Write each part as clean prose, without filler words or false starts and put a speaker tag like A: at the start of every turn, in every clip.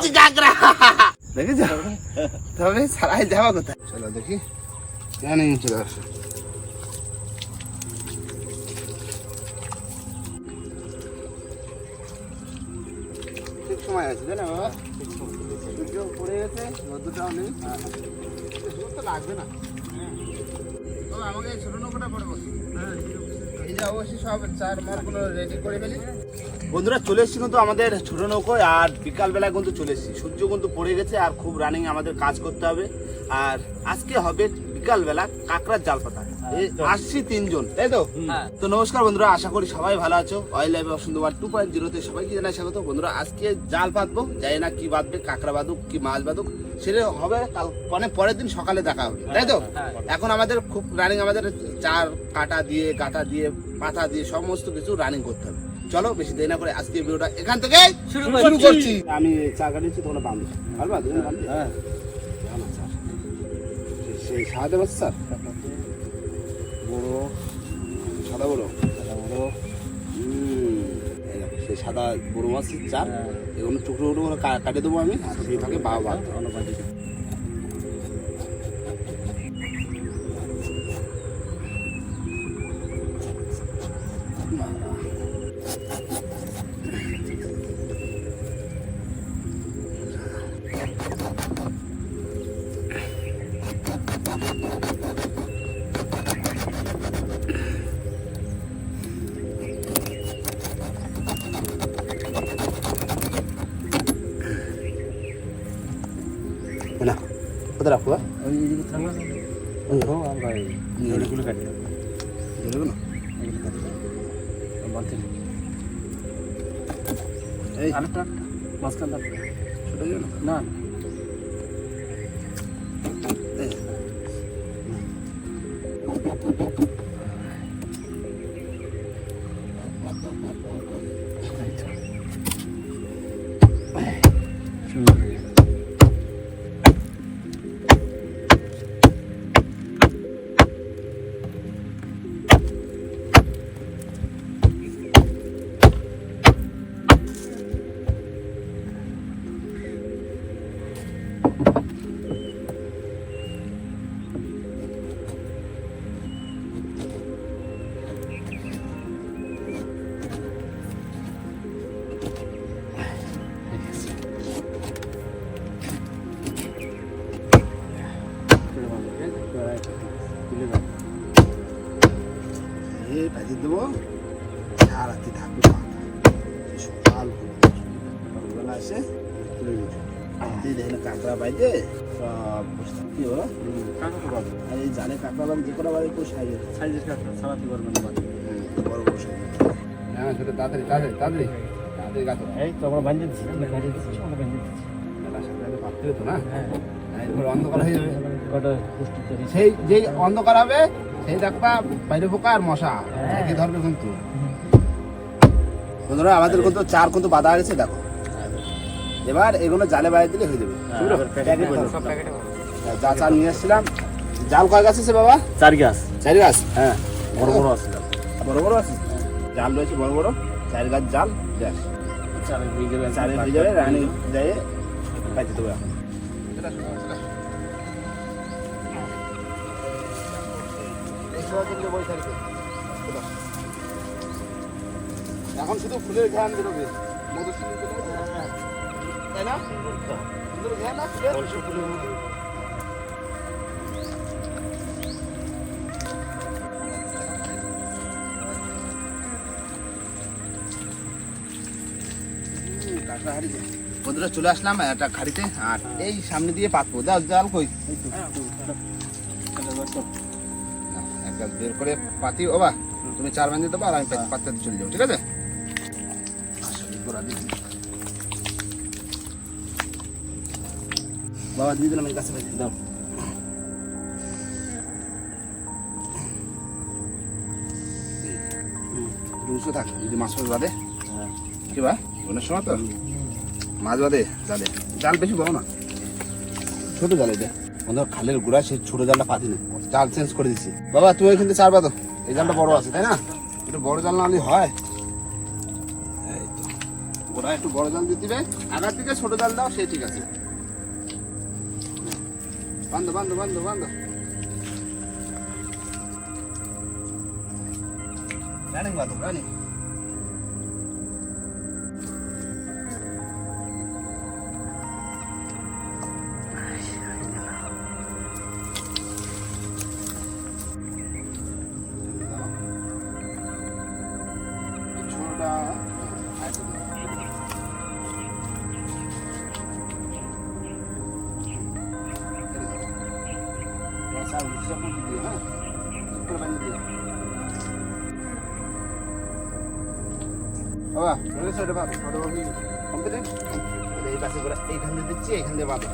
A: পেয়েছি কাঁকড়া। দেখেছ? তবে সারাই যাওয়া কোথায়? চলো দেখি। জানি চলে আসো। ঠিক সময় আছে তাই না বাবা? সূর্য পড়ে গেছে, রোদ্দুরটাও নেই। রোদ তো লাগবে না। বাবা আমাকে এই ছোট নৌকোটা পড়ে বসে। এই যে অবশ্যই সব চার মালগুলো রেডি করে ফেলি। বন্ধুরা চলে এসেছি কিন্তু আমাদের ছোট নৌকোয়, আর বিকালবেলায় কিন্তু চলে এসেছি। সূর্য কিন্তু পড়ে গেছে আর খুব রানিং আমাদের কাজ করতে হবে। আর আজকে হবে বিকালবেলা কাঁকড়ার জাল পাতা। আসছি 3 জন, তাই তো? তো নমস্কার বন্ধুরা, আশা করি সবাই ভালো আছো। অয়েল লাইফ সুন্দরবার 2.0 সবাইকে জানাই স্বাগত। বন্ধুরা আজকে জাল পাতবো, জানি না কি বাঁধবে, কাঁকড়া বাঁধুক কি মাছ বাঁধুক সেটা হবে কাল, মানে পরের দিন সকালে দেখা হবে, তাই তো? এখন আমাদের খুব রানিং, আমাদের চার কাটা দিয়ে গাঁটা দিয়ে পাতা দিয়ে সমস্ত কিছু রানিং করতে হবে। চলো বেশি দেরি না করে আজকে ভিডিওটা এখান থেকে শুরু করছি। আমি চা কাটিয়েছি, তোমরা বাঁধো পারবা? হ্যাঁ সেই সাদা মাছ স্যার, বড় সাদা বড় সেই সাদা বড় মাছের চার, এগুলো টুকরো টুকরো কাটে দেবো আমি, আর সেই থাকে বাবা না কোথায় রাখবো? ওই দিকে থাকবে ওই হো আমরা এগুলো কাটতে এগুলো না বলতে এই আরেকটা মাছটা দাও ছোট না ভাজি দেবো, সারাতি থাকবে সকাল সকালবেলা এসে তুলে দেখেন কাঁকড়া বাইতে সব কি বলো আর এই জালে কাঁকড়া বাড়ি যে কটা বাড়ি একটু সাইজের কাঁকড়া সারাতি করবেন বড় বড় সাইজ। হ্যাঁ সেটা তাড়াতাড়ি তাড়াতাড়ি তাড়াতাড়ি তাড়াতাড়ি কাঁকড়া এই তো আমরা বাঁধিয়ে দিচ্ছি, আমরা বাঁধিয়ে দিচ্ছি, আমরা বাঁধিয়ে দিচ্ছি সাথে পাততে হতো না। হ্যাঁ অন্ধকার হয়ে যাবে, সেই যেই অন্ধকার হবে সেই দেখবা বাইরে পোকা আর মশা একই ধরবে কিন্তু। বন্ধুরা আমাদের কিন্তু চার কিন্তু বাঁধা গেছে, দেখো এবার এগুলো জালে বাইরে দিলে হয়ে যাবে। যা চাল নিয়ে এসেছিলাম, জাল কয় গাছ আছে বাবা? 4 গাছ। 4 গাছ? হ্যাঁ বড় বড় আছে, বড় বড় আছে জাল রয়েছে বড় বড় 4 গাছ জাল। দেখ চারে হয়ে যাবে রানি যায় পাইতে দেবো। এখন এখন শুধু ফুলের ঘ্রাণ বেরোবে, তাই না? ঘ্রাণ না ফুলের বন্ধুরা চলে আসলাম একটা খাড়িতে, আর এই সামনে দিয়ে পাতবো। দাও জাল কই একটা বের করে পাতি। ও বা তুমি 4 বাঁধে দেবো আর আমি পাততে চলে যাবো, ঠিক আছে? বাবা দিয়ে দিলাম এই কাছে দাও। দুশো থাক যদি মাছ মাছ বাঁধে কি বা বোনের সময় তো মাছ বাঁধে জালে, জাল বেশি বড় না, ছোট জাল এটা। আমাদের খালের গোড়া সেই ছোট জালটা পাতি না, জাল চেঞ্জ করে দিচ্ছি। বাবা তুমি এখান থেকে 4 বাঁধো, এই জালটা বড় আছে তাই না? একটু বড় জাল না হলে হয়। এই তো ওরা একটু বড় জাল দিয়ে দিবে, আগার দিকে ছোট জাল দাও, সে ঠিক আছে। বান্ধো বান্ধো বান্ধো বান্ধো, রানিং বান্ধো রানিং। ছোটটা এই পাশে করে এইখান দিয়ে দিচ্ছি, এইখান দিয়ে বাঁধো,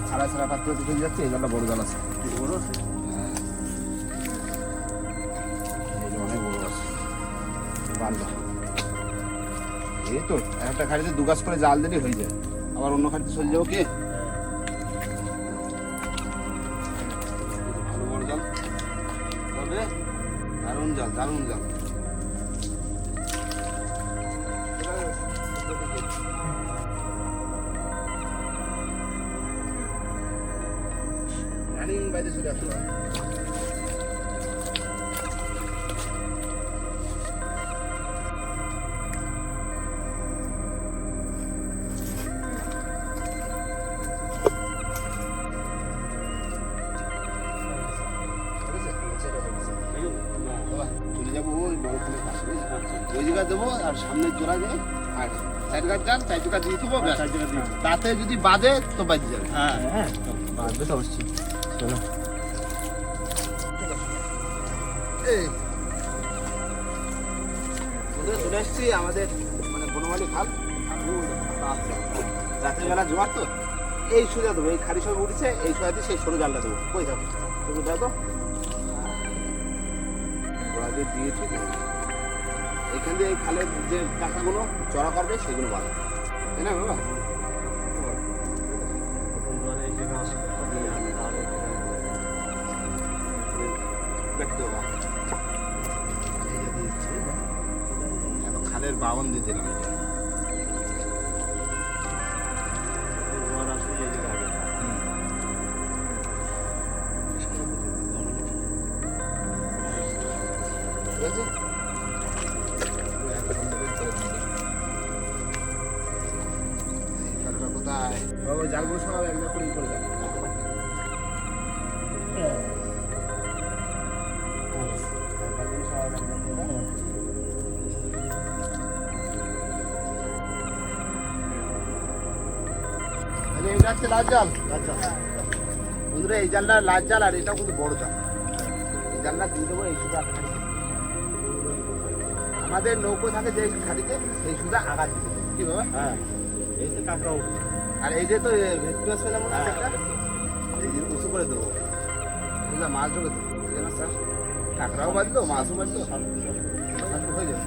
A: ছাড়া ছাড়া পাত্র দিকে যাচ্ছে। এই জালটা বড় জাল আছে, বড় আছে, অনেক বড় আছে। বাঁধো, এই তো একটা খাড়িতে দু গাছ করে জাল দিলেই হয়ে যায়। আবার অন্য খাড়িতে চলে যাবো কি? ভালো বড় জাল তবে দারুণ জাল, দারুণ জাল। রানিং বাইরে চলে আসলো। চলে যাবো ওই বড় ফুলের পাশে, ওই জায়গায় দেবো। আর সামনের জোড়া দিয়ে আর চার গাছ জাল, চার টাকা দিয়ে দেবো। তাতে যদি বাঁধে তো বাঁধে যাবে।
B: হ্যাঁ হ্যাঁ বাঁধবে তো অবশ্যই। চলো
A: চলে আসছি আমাদের মানে বনমালী খাল। রাতের বেলা জোয়ার তো, এই সোজা দেবো, এই খাড়ি সব উঠেছে, এই সোজা দিয়ে সেই সরু জালটা দেবো। কই যাবো তুমি দেখো, ওরা যে দিয়েছি এখান দিয়ে এই খালের যে টাকাগুলো চড়া করবে সেগুলো বাদ, তাই না বাবা? খালের বাবন দিয়ে দিলাম। কোথায় বাবা জালগুলো সব একবার করে করে দেয়। এটা হচ্ছে লাল জাল বন্ধুরা, এই জালটা লাল জাল, আর এটা কিন্তু বড় জাল। এই জালটা দিয়ে দেবো এই সুদা আমাদের নৌকো থাকে যে খাটিতে, সেই সুদা আঘাত দিতে কি বাবা?
B: হ্যাঁ এই তো কাঁকড়া উঠবে।
A: আর এই যে তো ভেটকি মাছ পেলাম না, এই যে উঁচু করে দেবো, মাছ ঢোকে দেবো, ঠিক আছে স্যার? কাঁকড়াও বাঁধলো, মাছও বাঁধলো, হয়ে যাবে।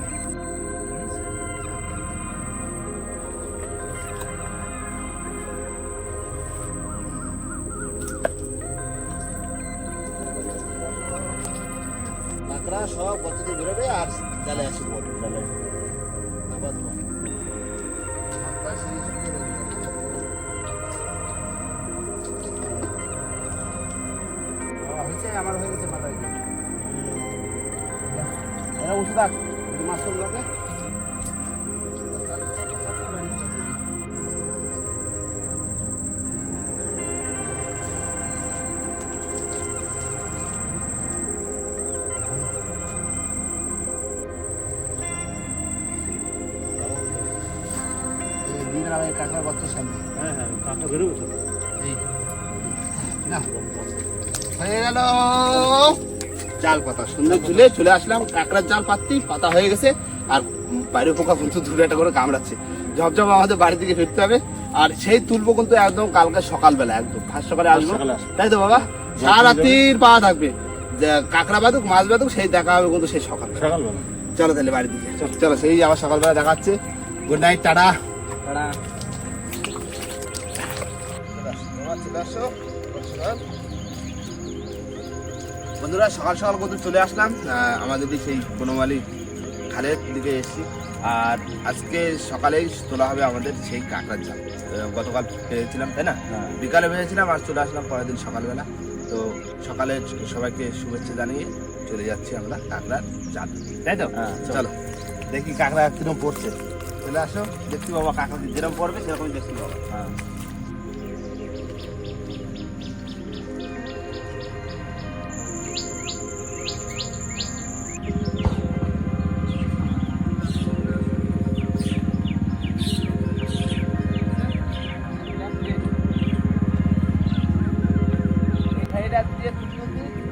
A: কাঁকড়া সব কতদিন বেরোবে আর জালে আসি বড় জালে হয়েছে। আমার হয়ে গেছে মাথায় এরা ওষুধ থাক মাছগুলোকে। কাঁকড়া গর্তের সামনে,
B: হ্যাঁ হ্যাঁ কাঁকড়া বেরোবে তো।
A: এই না হয়ে গেল জাল পাতা, সুন্দর ঝুলে চলে আসলাম। কাঁকড়ার জাল পাতা হয়ে গেছে। আর বাইরে পোকা কিন্তু দূরে একটা করে কামড়াচ্ছে। ঝপঝপ আমাদের বাড়ির দিকে ফিরতে হবে। আর সেই তুলবো কিন্তু একদম কালকে সকালবেলা, একদম ফার্স্ট সকালে আসবো, তাই তো বাবা? সারাতির পাওয়া থাকবে, যে কাঁকড়া বাদুক মাছ বাদুক, সেই দেখা হবে কিন্তু সেই সকালবেলা। চলো তাহলে বাড়ির দিকে, চলো সেই আবার সকালবেলা দেখাচ্ছে। Good night, tata. বন্ধুরা সকাল সকাল কিন্তু চলে আসলাম আমাদের সেই বনমালী খালের দিকে এসেছি। আর আজকে সকালেই তোলা হবে আমাদের সেই কাঁকড়ার জাল। গতকাল পেয়েছিলাম তাই না, বিকালে পেয়েছিলাম আর চলে আসলাম পরের দিন সকালবেলা। তো সকালে সবাইকে শুভেচ্ছা জানিয়ে চলে যাচ্ছি আমরা কাঁকড়ার জাল, তাই তো? চলো দেখি কাঁকড়া কিরকম পড়ছে। চলে আসো, দেখছি বাবা কাঁকড়া যেরকম পড়বে সেরকমই দেখছি বাবা।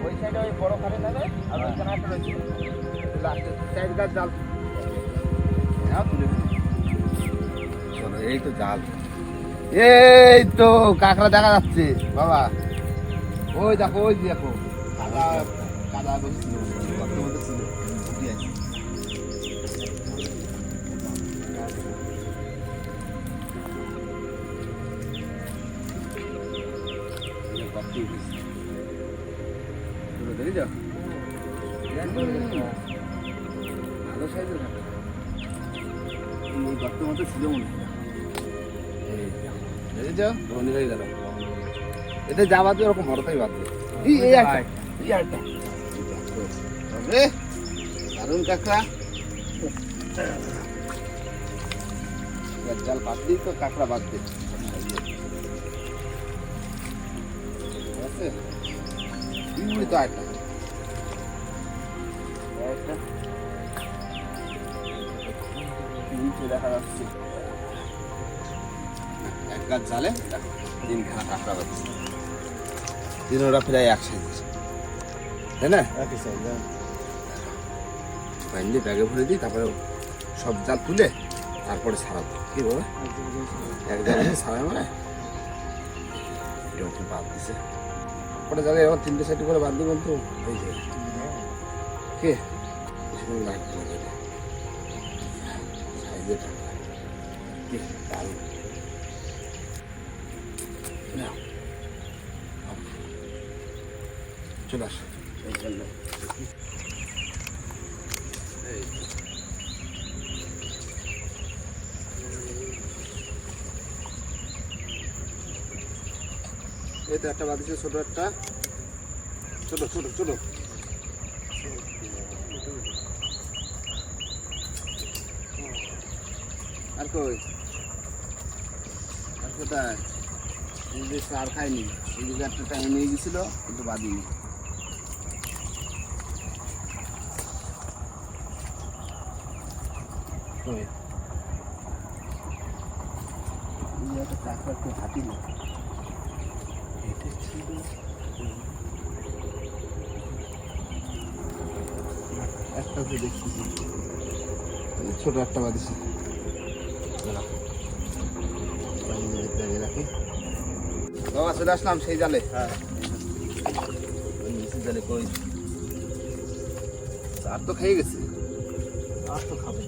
A: ওই সাইডে ওই বড় খালে নেবে আর ওইখানে একটা রয়েছে সাইড গাছ জাল। চলো এই তো জাল, এই তো কাঁকড়া দেখা যাচ্ছে বাবা। ওই দেখো, ওই দেখো কাদা কাদা বসেছিল, গর্তের মধ্যে ছিল, উঠে আছে। দেখেছ ভালো সাইজের কাঁকড়া, গর্তের মধ্যে ছিল মনে হয়। দেখেছ ধনী হয়ে গেল, এতে যা বাঁধবে ওরকম বড়টাই বাঁধবে। দারুন কাঁকড়া, জাল বাঁধলেই তো কাঁকড়া বাঁধবে। তো একটা দেখা যাচ্ছে এক গাছ জালে তিনখানা কাঁকড়া বাঁধছে, তিনোরা প্রায় এক সাইজের, তাই না? একই সাইজ। বাইন্ডে ব্যাগে ভরে দিই, তারপরে সব জাল তুলে তারপরে ছাড়াবো। কি বলো, এক জালে ছাড়াই মানে এরকম বাদ দিছে। পরে জালে এবার 3টে 4টে করে বাদ দিবেন তো হয়ে যাবে। কে লাগবে সাইজের দারুণ। চলে আস এই তো একটা বাদ দিচ্ছে, ছোট একটা, ছোট ছোট ছোট। আর কই আর কোথায়? এই যে সার খায়নি, এই যে একটা টাইম নিয়ে গেছিল কিন্তু বাদিনি। একটা কাঁকড়া একটু হাঁটি না, এটা ছিল একটা যে দেখতেছি ছোট একটা বাদিছে। রাখি বাবা, চলে আসলাম সেই জালে। নিচের জালে কই চার তো খেয়ে গেছে, আর তো খাবে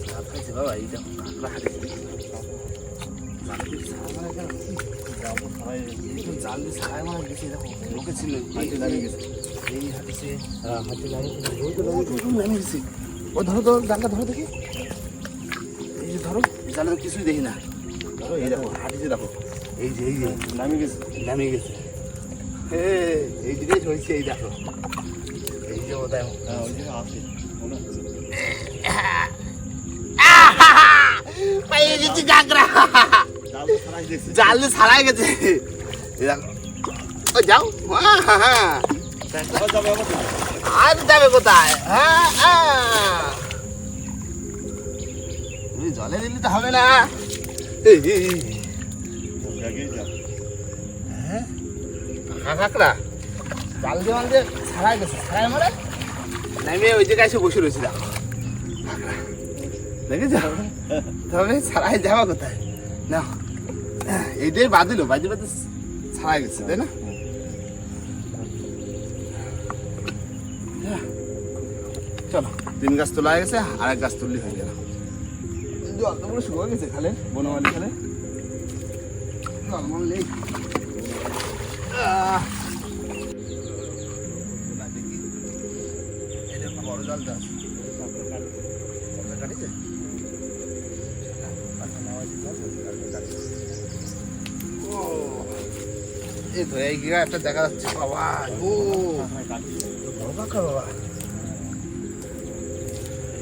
A: চার খাইছে বাবা। এই দেখো কাঁকড়া হারিয়েছে, জাল দিয়ে ছাড়াই মারা গেছে। দেখো লোকে ছিল হাতে দাঁড়িয়ে গেছে, এই হাঁটিছে হাতে দাঁড়িয়ে গেছে। ও ধরো তো জালটা ধরো দেখি, এই যে ধরো জালে তো কিছুই দেখি না। ধরো এই দেখো হাঁটিছে, দেখো এই যে নামিয়ে গেছে, নামিয়ে গেছে। এই জিনিস হয়েছে, এই দেখো এই যে ওটাই আছে মনে হচ্ছে জাল দিয়ে ছাড়াই গেছে। যাও আর যাবে কোথায়? তুমি জলে দিলে তো হবে না। কাঁকড়া জাল দিয়ে মানে ছাড়াই গেছে, ছাড়াই মারে নামিয়ে ওই জায়গায় এসে বসে রয়েছি। দেখো কাঁকড়া দেখেছ, তবে ছাড়াই যাওয়া কোথায় না, এইটাই বাঁধিল, বাঁধি বাঁধি ছাড়াই গেছে, তাই না? চলো 3 গাছ তোলা হয়ে গেছে, আর 1 গাছ তুললি হয়ে গেল। জলগুলো শুকিয়ে গেছে খালে, বনমালী খালে জল মারলেই বড় জলটা কাটিছে ও এই তো এই গিয়ে একটা দেখা যাচ্ছে বাবা ও বড় কাঁকড়া বাবা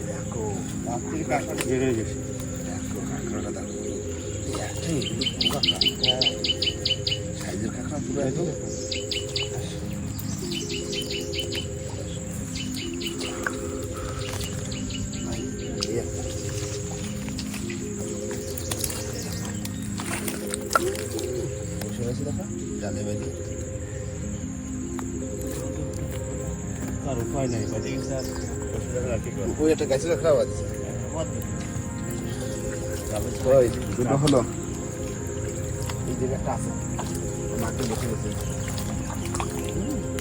A: দেখো তার থেকে কাঁকড়া
B: বেড়ে গেছে।
A: দেখো কাঁকড়াটা দেখো এই একটাই এগুলো বড় কাঁকড়া সাইজের কাঁকড়া পুরো একদম এই একটা বসে গেছে দেখা জালে বেঁধে
B: আর উপায় নেই, বাজে গেছে আর বসে থাকলে আর কি করবো?
A: ওই একটা গাছের কাঁকড়া আছে ওই দুটো হলো এই জায়গায় একটা আছে মাটি বসে গেছে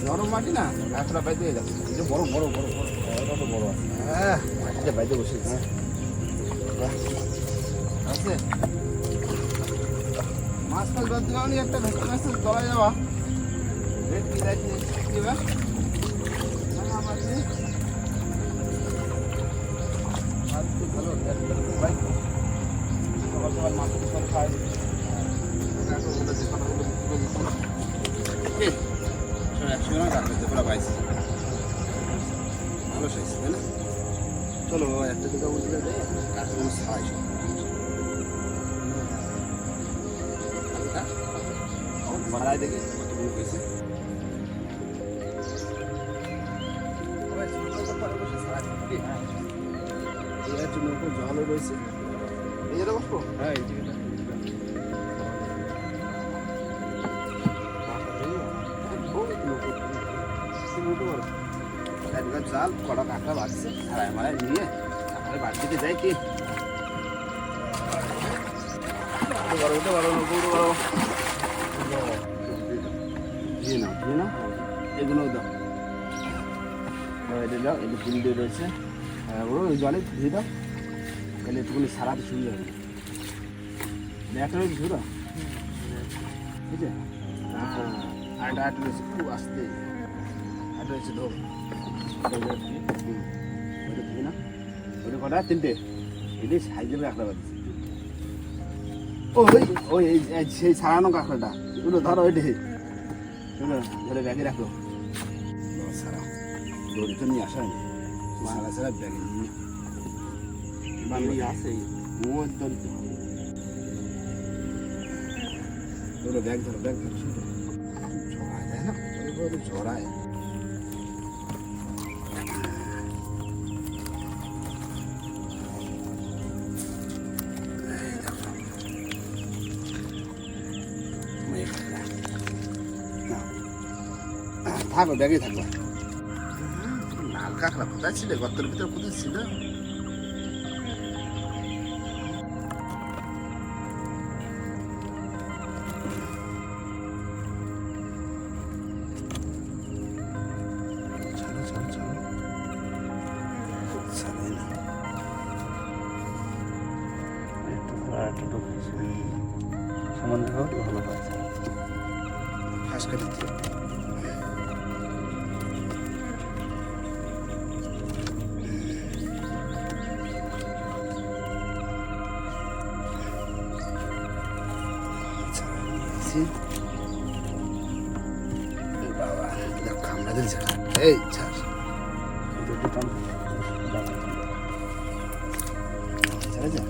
A: নরম মাটি না কাঁকড়া বাইতে গেছে এটা বড় বড় বড় বড়
B: ওটা তো বড় আছে।
A: হ্যাঁ মাটিটা বাইতে বসে গেছে আছে মাছ ফাছ বাদ দিলাম একটা ভেটকি মাছ তলা যাওয়া ভেটকি যাইতে কি বা আমার ভালো ভাই সকাল সকাল মাছ সকাল খায় একশো রাখতে পুরো পাইছি ভালো সাইজ তাই না চলো একটা দুটো উঠলে দে কাঠগুলো ছাড়াই সব মারাই দেখে কতগুলো হয়েছে জলও রয়েছে এই জায়গায় বসবো
B: হ্যাঁ, এই জায়গাটা।
A: জাল কড়া কাঁকড়া বাড়ছে ছাড়াই মারাই নিয়ে তারপরে বাড়ি থেকে যাই কি বড় উঠে বড় উঠে বড় ঘিয়ে নাও এগুলোও দাও এটা দাও এটা ফুল দিয়ে রয়েছে ওগুলো ওই জলে ধুয়ে দাও তাহলে একটুখানি সারাতে সুবিধা হবে একটা রয়েছে ধুয়ে দাও ঠিক আছে আট আট রয়েছে খুব আসতে আট রয়েছে ধর ওটা ধুয়ে না ওটা কটা তিনটে এটাই সাইজের কাঁকড়া বাড়ছে ওই ওই সেই ছাড়ানো কাঁকড়াটা ওগুলো ধরো ওইটাই ধরে ব্যাগে রাখো সারা দড়ি তো নিয়ে আসা হয়নি সারা সারা ব্যাগে নিয়ে আসে ওর দড়ি তো ধরো ব্যাগ ধরো ঝরায় যায় না ঝরায় থাকো ব্যাগে থাকবা লাল কাঁকড়া কোথায় ছিল গর্তের ভিতরে কোথায় ছিল
B: একটা ঢুকছে সামান্য ভালো পাচ্ছে
A: ফাঁস কাটি বাবা কামড়া দিয়েছে এই ছাড় ছেড়ে যা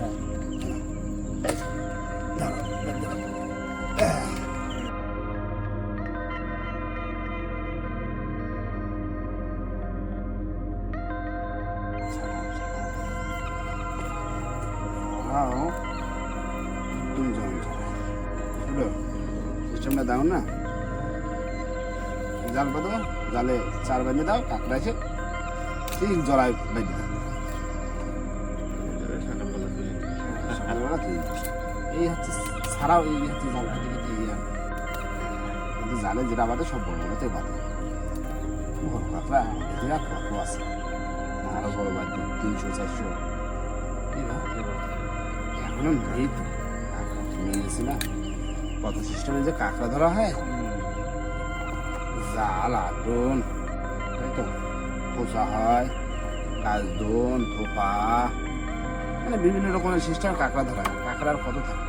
A: সিস্টেমটা দাও না জাল পাতো জালে চার বেঁধে দাও কাঁকড়া এসে ঠিক জড়ায় বেঁধে দাও সকালবেলা এই হচ্ছে ছাড়াও এই হচ্ছে জাল কিন্তু জালে যেটা বাঁধে সব বড় বড়তে বাঁধে বড় কাঁকড়া এদিকে কত আছে আরো বড় বাঁধে 300-400 এখনো নেই তো নিয়ে গেছি না কত সিস্টেমে যে কাঁকড়া ধরা হয় জাল আটন তাই তো খোসা হয় কাজদন থোপা মানে বিভিন্ন রকমের সিস্টেম কাঁকড়া ধরা হয়। কাঁকড়ার কত থাকে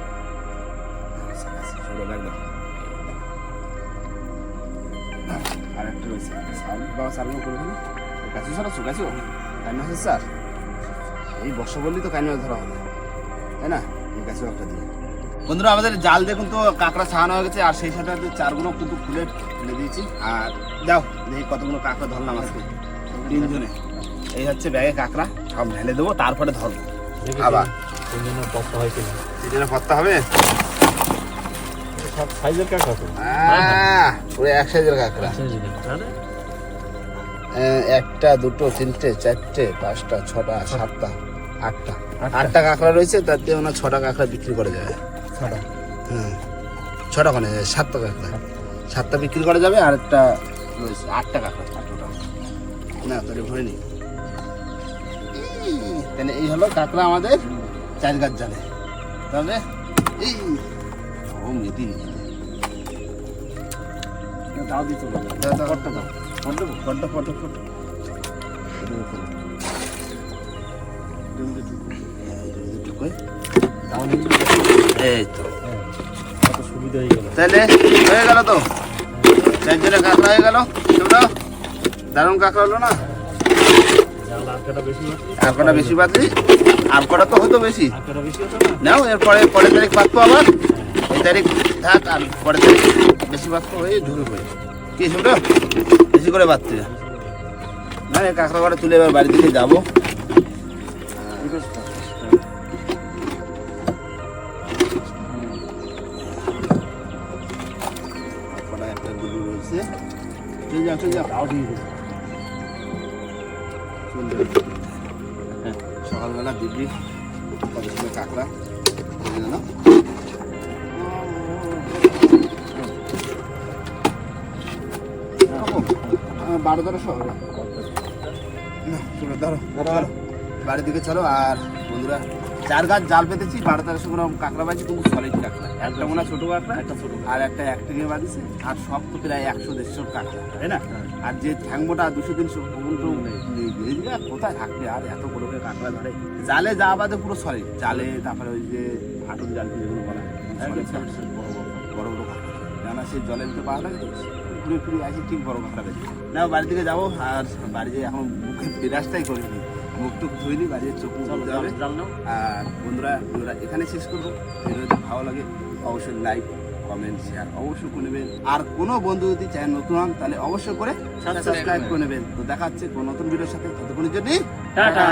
A: আর একটা রয়েছে বাবা সার্ভ করবে না গাছ সরাচ্ছো গাছো কাইন মাছের স্যার এই বর্ষা বললি তো কাইন মাছ ধরা হবে তাই না এই গাছেও একটা দিয়ে বন্ধুরা আমাদের জাল দেখুন তো কাঁকড়া ছাড়ানো হয়ে গেছে আর সেই সাথে চারগুলো কিন্তু খুলে ফেলে দিয়েছি আর দাও দেখি কতগুলো কাঁকড়া ধরলাম আজকে তিনজনে এই হচ্ছে ব্যাগে কাঁকড়া সব ঢেলে দেবো তারপরে ধরবো আবার
B: তিনজনের পত্তা হয় কিনা
A: তিনজনে পত্তা হবে
B: সব সাইজের কাঁকড়া তো
A: পুরো এক সাইজের কাঁকড়া
B: তাহলে
A: একটা দুটো তিনটে চারটে পাঁচটা ছটা সাতটা আটটা কাঁকড়া রয়েছে তার দিয়ে ওনার 6টা কাঁকড়া বিক্রি করা যাবে
B: 6টা
A: হ্যাঁ 6টা মানে 7টা কাঁকড়া 7টা বিক্রি করা যাবে আর একটা রয়েছে 8টা কাঁকড়া 8টা না তাহলে ভরে নি তাহলে এই হলো কাঁকড়া আমাদের 4 গাছ জালে তবে এই ও মেদি
B: দাও দিতে হবে
A: ফটো দাও ফটো ফটো ফটো এই তো
B: কত সুবিধা হয়ে গেল
A: তাহলে হয়ে গেল তো 4 জনের কাঁকড়া হয়ে গেল তোমরা দারুণ কাঁকড়া হলো না
B: জাল আর কটা বেশি মাত্র
A: আর কটা বেশি বাদলি আর কটা তো হতো বেশি
B: আর কটা বেশি হতো না
A: নাও এরপরে পরের তারিখ বাঁধবো আবার এই তারিখ থাক আর পরের তারিখ বেশি বাঁধবো হয়ে ঢুকে পড়ে কি শুনতো বেশি করে বাঁধতে না এই কাঁকড়া কটা তুলে এবার বাড়ি দিকে যাবো কটা একটা গুলি রয়েছে চলে যাও চলে যাও
B: দাও দিয়ে দেবো
A: সকালবেলা দিবি কত সুন্দর কাঁকড়া বুঝে গেল 12-1300 হবে না চলো ধরো চলো বাড়ির দিকে চলো আর বন্ধুরা 4 গাছ জাল পেতেছি 12-1300 গ্রাম কাঁকড়া পাইছি কিন্তু সলিড কাঁকড়া একটা মনে হয় ছোটো কাঁকড়া
B: একটা ছোট
A: আর একটা 1 টিঙে বাঁধিছে আর সব তো প্রায় 100-150 কাঁকড়া তাই না আর যে ঠ্যাংবোটা 200-300 পর্যন্ত এইদিকে আর কোথায় থাকবে আর এত বড় করে কাঁকড়া ধরে জালে যা বাদে পুরো সলিড জালে তারপরে ওই যে হাঁটুন জাল যেগুলো বলা হয় বড় বড় কাঁকড়া জানা সেই জলের ভিতরে পাওয়া লাগে তো ঘুরে ফিরে আসি ঠিক বড় কাঁকড়া বেশি না বাড়ি থেকে যাবো আর বাড়ি যেয়ে এখন মুখে বিরাজটাই করিনি মুখ টুক ধুইনি বাড়ি চোখ মুখ ধুতে হবে
B: জাল নাও
A: আর বন্ধুরা এখানে শেষ করবো ভিডিও যদি ভালো লাগে অবশ্যই লাইক কমেন্ট শেয়ার অবশ্যই করে নেবেন আর কোনো বন্ধু যদি চ্যানেল নতুন হন তাহলে অবশ্যই করে সাবস্ক্রাইব করে নেবেন তো দেখা হচ্ছে কোনো নতুন ভিডিওর সাথে ততক্ষণের জন্য
B: টাটা।